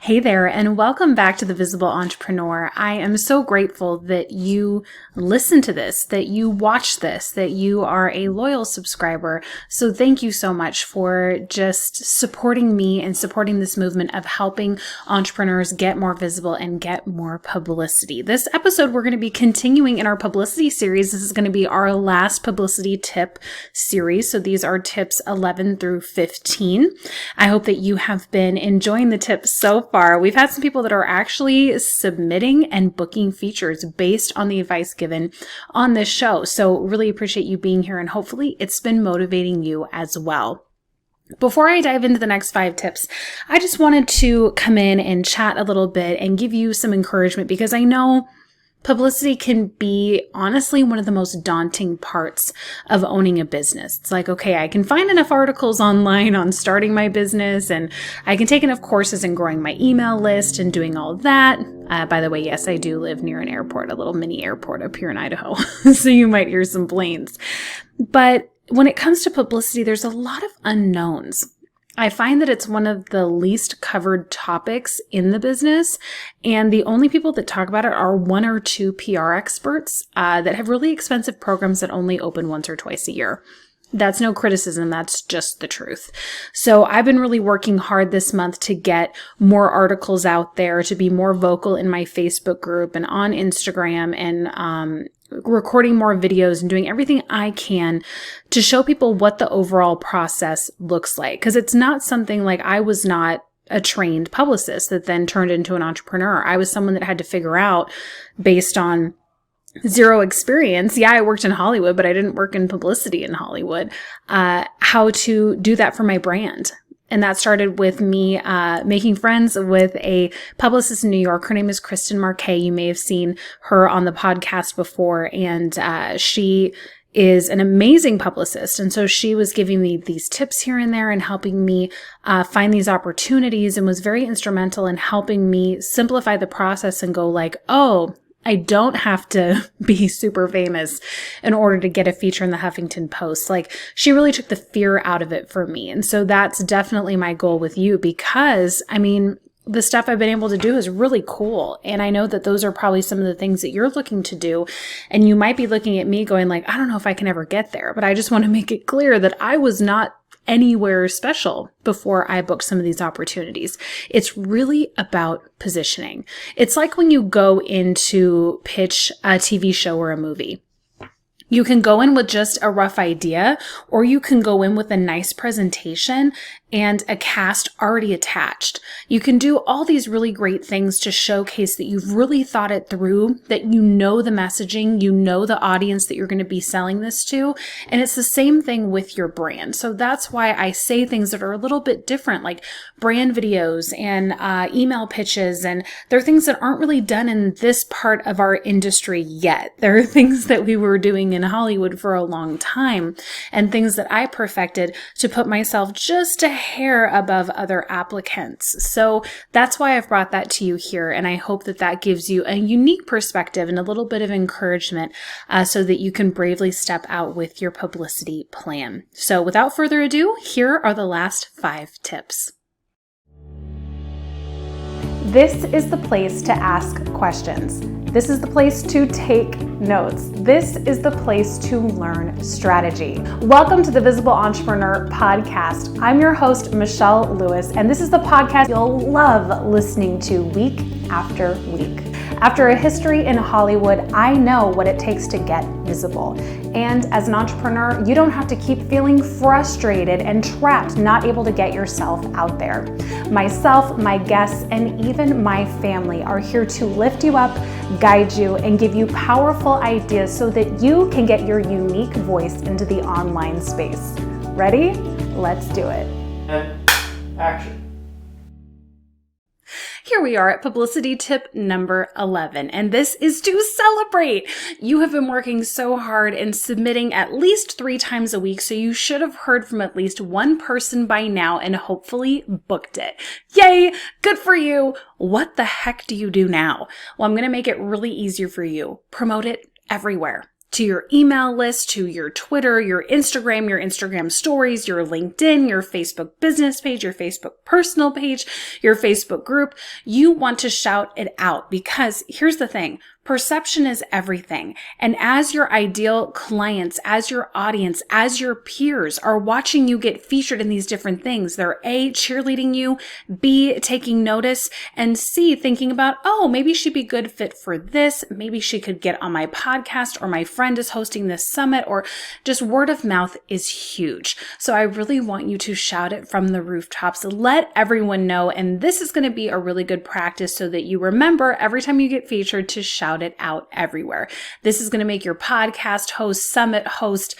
Hey there, and welcome back to The Visible Entrepreneur. I am so grateful that you listen to this, that you watch this, that you are a loyal subscriber. So thank you so much for just supporting me and supporting this movement of helping entrepreneurs get more visible and get more publicity. This episode, we're going to be continuing in our publicity series. This is going to be our last publicity tip series. So these are tips 11 through 15. I hope that you have been enjoying the tips so far. We've had some people that are actually submitting and booking features based on the advice given on this show. So really appreciate you being here, and hopefully it's been motivating you as well. Before I dive into the next 5 tips, I just wanted to come in and chat a little bit and give you some encouragement, because I know publicity can be honestly one of the most daunting parts of owning a business. It's like, okay, I can find enough articles online on starting my business, and I can take enough courses in growing my email list and doing all that. By the way, yes, I do live near an airport, a little mini airport up here in Idaho. So you might hear some planes. But when it comes to publicity, there's a lot of unknowns. I find that it's one of the least covered topics in the business, and the only people that talk about it are 1 or 2 PR experts that have really expensive programs that only open once or twice a year. That's no criticism, that's just the truth. So I've been really working hard this month to get more articles out there, to be more vocal in my Facebook group and on Instagram, and recording more videos and doing everything I can to show people what the overall process looks like. Because it's not something like, I was not a trained publicist that then turned into an entrepreneur. I was someone that had to figure out, based on zero experience. Yeah, I worked in Hollywood, but I didn't work in publicity in Hollywood, how to do that for my brand. And that started with me making friends with a publicist in New York. Her name is Kristen Marquet. You may have seen her on the podcast before. And she is an amazing publicist. And so she was giving me these tips here and there and helping me find these opportunities, and was very instrumental in helping me simplify the process and go like, oh, I don't have to be super famous in order to get a feature in the Huffington Post. Like, she really took the fear out of it for me. And so that's definitely my goal with you, because I mean, the stuff I've been able to do is really cool. And I know that those are probably some of the things that you're looking to do. And you might be looking at me going like, I don't know if I can ever get there, but I just want to make it clear that I was not anywhere special before I booked some of these opportunities. It's really about positioning. It's like when you go in to pitch a TV show or a movie. You can go in with just a rough idea, or you can go in with a nice presentation and a cast already attached. You can do all these really great things to showcase that you've really thought it through, that you know the messaging, you know the audience that you're going to be selling this to. And it's the same thing with your brand. So that's why I say things that are a little bit different, like brand videos and email pitches. And they're things that aren't really done in this part of our industry yet. There are things that we were doing in Hollywood for a long time, and things that I perfected to put myself just a hair above other applicants. So that's why I've brought that to you here. And I hope that that gives you a unique perspective and a little bit of encouragement so that you can bravely step out with your publicity plan. So without further ado, here are the last 5 tips. This is the place to ask questions. This is the place to take notes. This is the place to learn strategy. Welcome to the Visible Entrepreneur Podcast. I'm your host, Michelle Lewis, and this is the podcast you'll love listening to week after week. After a history in Hollywood, I know what it takes to get visible. And as an entrepreneur, you don't have to keep feeling frustrated and trapped, not able to get yourself out there. Myself, my guests, and even my family are here to lift you up, guide you, and give you powerful ideas so that you can get your unique voice into the online space. Ready? Let's do it. And action. Here we are at publicity tip number 11, and this is to celebrate. You have been working so hard and submitting at least 3 times a week, so you should have heard from at least one person by now and hopefully booked it. Yay! Good for you! What the heck do you do now? Well, I'm going to make it really easier for you. Promote it everywhere. to your email list, to your Twitter, your Instagram stories, your LinkedIn, your Facebook business page, your Facebook personal page, your Facebook group. You want to shout it out because here's the thing. Perception is everything. And as your ideal clients, as your audience, as your peers are watching you get featured in these different things, they're A, cheerleading you, B, taking notice, and C, thinking about, oh, maybe she'd be a good fit for this. Maybe she could get on my podcast, or my friend is hosting this summit, or just word of mouth is huge. So I really want you to shout it from the rooftops. Let everyone know. And this is going to be a really good practice so that you remember every time you get featured to shout it out everywhere. This is going to make your podcast host, summit host,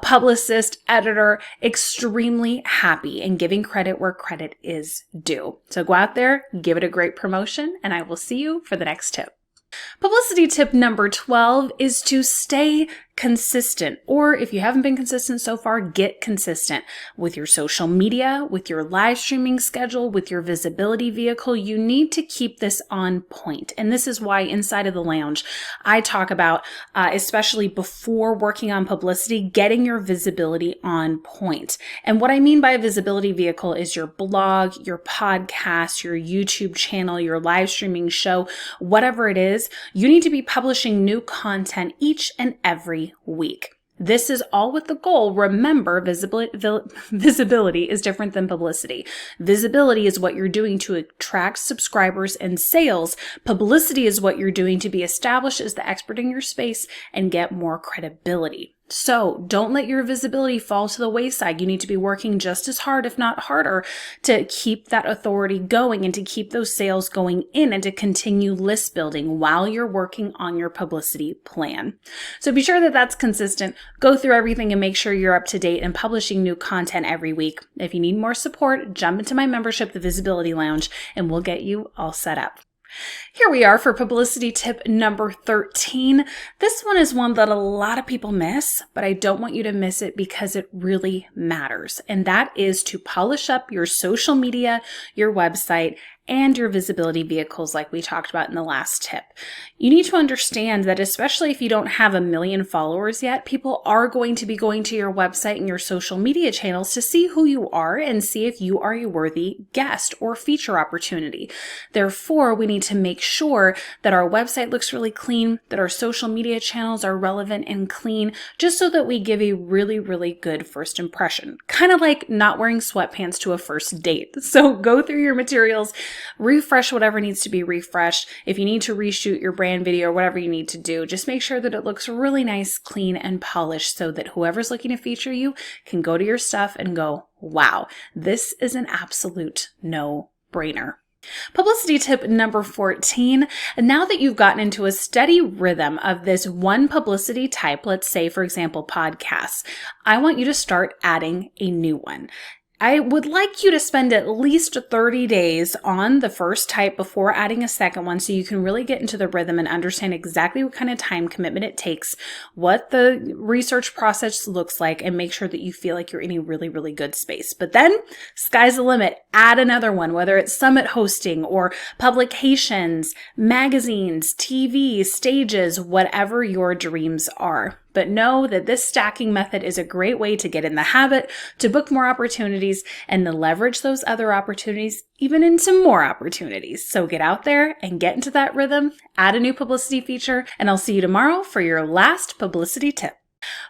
publicist, editor extremely happy and giving credit where credit is due. So go out there, give it a great promotion, and I will see you for the next tip. Publicity tip number 12 is to stay consistent, or if you haven't been consistent so far, get consistent with your social media, with your live streaming schedule, with your visibility vehicle. You need to keep this on point. And this is why inside of the lounge, I talk about, especially before working on publicity, getting your visibility on point. And what I mean by a visibility vehicle is your blog, your podcast, your YouTube channel, your live streaming show, whatever it is. You need to be publishing new content each and every week. This is all with the goal. Remember, visibility is different than publicity. Visibility is what you're doing to attract subscribers and sales. Publicity is what you're doing to be established as the expert in your space and get more credibility. So don't let your visibility fall to the wayside. You need to be working just as hard, if not harder, to keep that authority going and to keep those sales going in and to continue list building while you're working on your publicity plan. So be sure that that's consistent. Go through everything and make sure you're up to date and publishing new content every week. If you need more support, jump into my membership, the Visibility Lounge, and we'll get you all set up. Here we are for publicity tip number 13. This one is one that a lot of people miss, but I don't want you to miss it because it really matters. And that is to polish up your social media, your website, and your visibility vehicles like we talked about in the last tip. You need to understand that especially if you don't have 1 million followers yet, people are going to be going to your website and your social media channels to see who you are and see if you are a worthy guest or feature opportunity. Therefore, we need to make sure that our website looks really clean, that our social media channels are relevant and clean, just so that we give a really, really good first impression. Kind of like not wearing sweatpants to a first date. So go through your materials, refresh whatever needs to be refreshed. If you need to reshoot your brand video or whatever you need to do, just make sure that it looks really nice, clean, and polished so that whoever's looking to feature you can go to your stuff and go, wow, this is an absolute no-brainer. Publicity tip number 14. Now that you've gotten into a steady rhythm of this one publicity type, let's say, for example, podcasts, I want you to start adding a new one. I would like you to spend at least 30 days on the first type before adding a second one so you can really get into the rhythm and understand exactly what kind of time commitment it takes, what the research process looks like, and make sure that you feel like you're in a really, really good space. But then, sky's the limit. Add another one, whether it's summit hosting or publications, magazines, TV, stages, whatever your dreams are. But know that this stacking method is a great way to get in the habit, to book more opportunities, and to leverage those other opportunities even into more opportunities. So get out there and get into that rhythm, add a new publicity feature, and I'll see you tomorrow for your last publicity tip.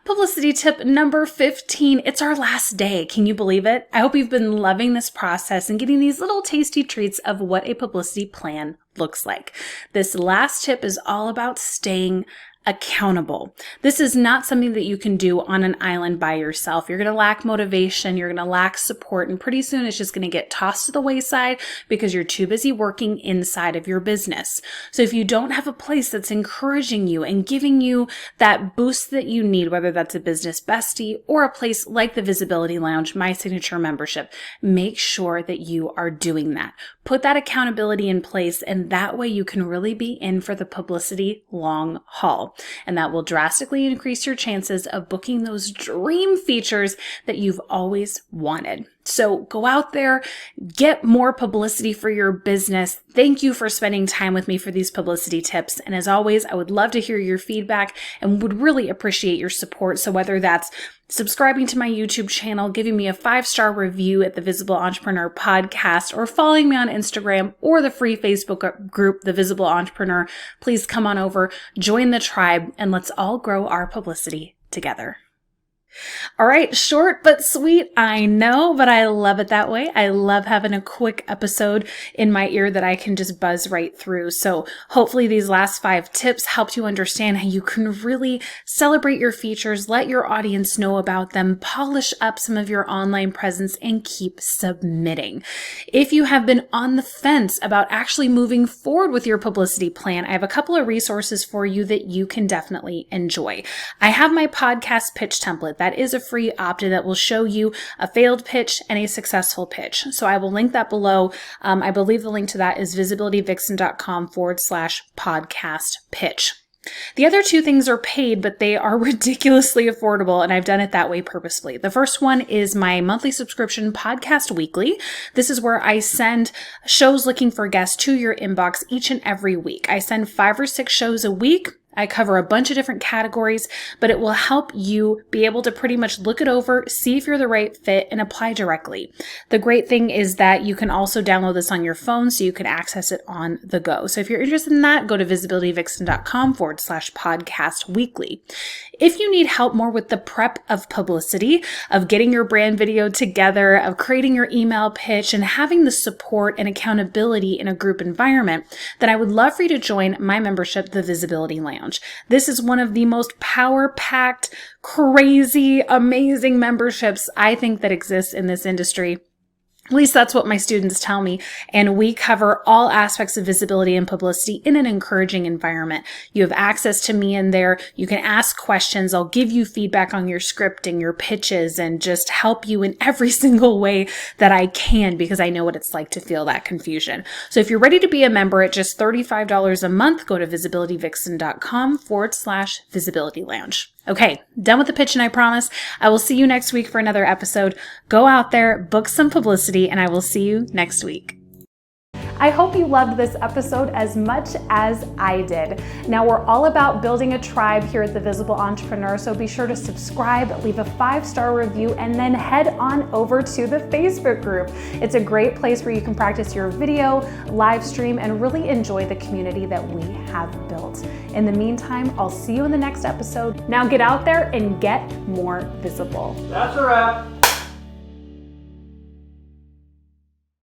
Publicity tip number 15. It's our last day. Can you believe it? I hope you've been loving this process and getting these little tasty treats of what a publicity plan looks like. This last tip is all about staying accountable. This is not something that you can do on an island by yourself. You're going to lack motivation, you're going to lack support, and pretty soon it's just going to get tossed to the wayside because you're too busy working inside of your business. So if you don't have a place that's encouraging you and giving you that boost that you need, whether that's a business bestie or a place like the Visibility Lounge, my signature membership, make sure that you are doing that. Put that accountability in place, and that way you can really be in for the publicity long haul. And that will drastically increase your chances of booking those dream features that you've always wanted. So go out there, get more publicity for your business. Thank you for spending time with me for these publicity tips. And as always, I would love to hear your feedback and would really appreciate your support. So whether that's subscribing to my YouTube channel, giving me a 5-star review at the Visible Entrepreneur Podcast, or following me on Instagram or the free Facebook group, The Visible Entrepreneur, please come on over, join the tribe, and let's all grow our publicity together. All right, short but sweet, I know, but I love it that way. I love having a quick episode in my ear that I can just buzz right through. So hopefully these last 5 tips helped you understand how you can really celebrate your features, let your audience know about them, polish up some of your online presence, and keep submitting. If you have been on the fence about actually moving forward with your publicity plan, I have a couple of resources for you that you can definitely enjoy. I have my podcast pitch template. That is a free opt-in that will show you a failed pitch and a successful pitch. So I will link that below. I believe the link to that is visibilitywixen.com/podcast pitch. The other 2 things are paid, but they are ridiculously affordable, and I've done it that way purposefully. The first one is my monthly subscription, Podcast Weekly. This is where I send shows looking for guests to your inbox each and every week. I send 5 or 6 shows a week. I cover a bunch of different categories, but it will help you be able to pretty much look it over, see if you're the right fit, and apply directly. The great thing is that you can also download this on your phone so you can access it on the go. So if you're interested in that, go to visibilitywixen.com/podcast weekly. If you need help more with the prep of publicity, of getting your brand video together, of creating your email pitch, and having the support and accountability in a group environment, then I would love for you to join my membership, the Visibility Lounge. This is one of the most power-packed, crazy, amazing memberships I think that exists in this industry. At least that's what my students tell me. And we cover all aspects of visibility and publicity in an encouraging environment. You have access to me in there. You can ask questions. I'll give you feedback on your scripting, your pitches, and just help you in every single way that I can, because I know what it's like to feel that confusion. So if you're ready to be a member at just $35 a month, go to visibilitywixen.com/visibility lounge. Okay, done with the pitch, and I promise I will see you next week for another episode. Go out there, book some publicity, and I will see you next week. I hope you loved this episode as much as I did. Now, we're all about building a tribe here at The Visible Entrepreneur, so be sure to subscribe, leave a 5-star review, and then head on over to the Facebook group. It's a great place where you can practice your video, live stream, and really enjoy the community that we have built. In the meantime, I'll see you in the next episode. Now get out there and get more visible. That's a wrap.